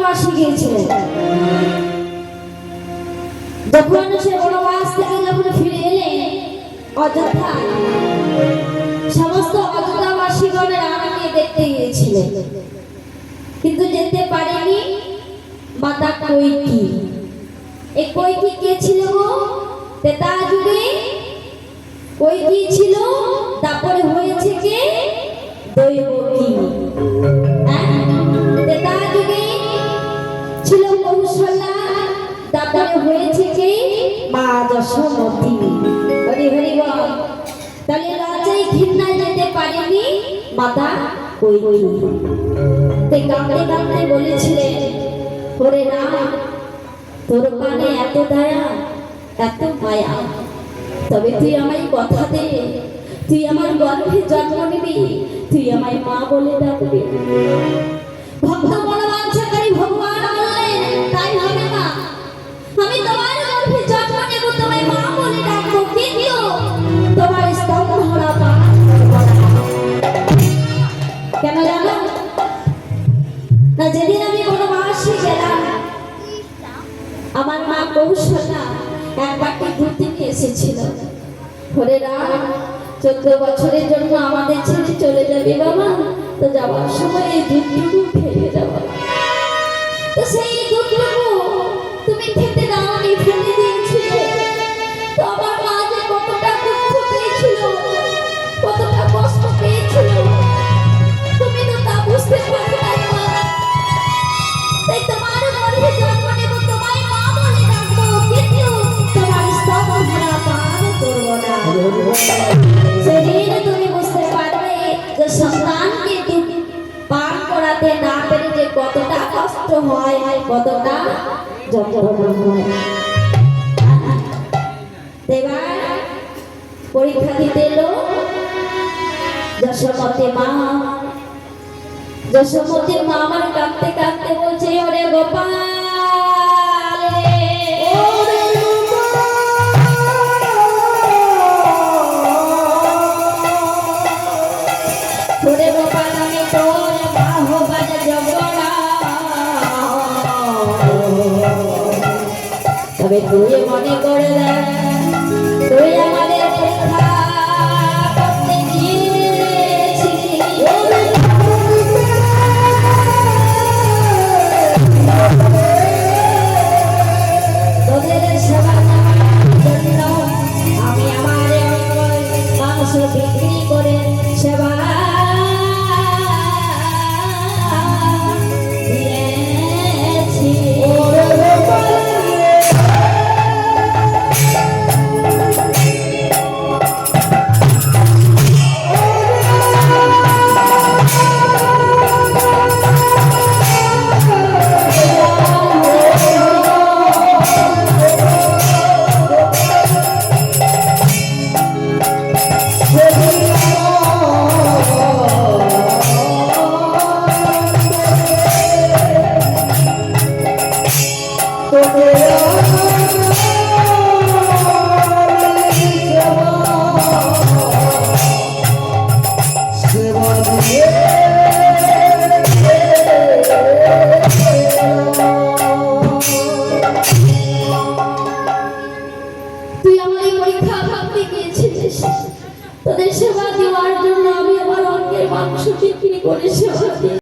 বনবাসে গিয়েছিলেন। যখন সে বনবাস থেকে যখন ফিরে এলেন অযোধ্যায়, সমস্ত অযোধ্যাবাসীগণের রানীকে দেখতে গিয়েছিলেন, কিন্তু যেতে পারেনি মাতা কৈকেয়ী। এই কৈকেয়ী কে ছিল গো? ত্রেতা যুগে কৈকেয়ী ছিল, তারপরে হয়েছে কে? দৈবকী। ত্রেতা যুগে ছিল কৌশল্যা, তারপরে হয়েছে কে? মা যশোমতী। হরি হরি বল। তাহলে রাজাই ঘৃণায় যেতে পারেনি মাতা কৈকেয়ী। তাই কাঁদতে কাঁদতে বলেছিলেন, ওরে রাম, তোর কানে এত দয়া এত মায়া, তবে তুই আমায় কথা দে, তুই আমার গর্ভে জন্ম নিবি, তুই আমায় মা বলে ডাকবি। ভক্ত মনোবাঞ্ছাকারী ভগবান বললেন, তাই হবে না, আমি তোমার গর্ভে জন্ম নেব, তোমায় মা বলে ডাকবো, কিন্তু তোমার স্তম্ভরা পা কেন জানো না? যেদিন আমি বনবাসে গেলাম, আমার মা কৌশল্যা এক বাটি দুধ নিয়ে এসেছিল। ওরে রাম, 14 বছরের জন্য আমাদের ছেড়ে চলে যাবে বাবা, তো যাওয়ার সময় এই দুধটুকু খেয়ে যাবো। তো সেই দুধটুকু তুমি খেতে দাওনি, ফেলে দিয়েছিলে। তো আমার মা যে কতটা দুঃখ পেয়েছিল, কতটা কষ্ট পেয়েছিল, তুমি তো তা বুঝতে পারো না মা। তাই তোমার গর্ভে জন্ম নেব, তোমায় মা বলে ডাকবো, কিন্তু তোমার স্তম্ভরা পান করবো না। সেদিন তুমি বুঝতে পারবে যে সন্তানকে দুধ পান করাতে না পেরে যে কতটা কষ্ট হয়, কতটা যন্ত্রণা হয়। এবার পরীক্ষা দিতে এলো যশোমতী মা। যশোমতীর মা আমার কাঁদতে কাঁদতে বলছে, ওরে গোপাল রে, ওরে গোপাল, আমি তোর মা হবার জগনা, তবে তুই মনে করে দেখ, তুই আমাদের পরীক্ষা করতে গিয়েছিলি। তোদের সেবা নেওয়ার জন্য আমি আমার মাংস বিক্রি করে সেবা দিয়েছি। তোদের সেবা দেওয়ার জন্য আমি আমার অঙ্গের মাংস বিক্রি করে সেবা দিই।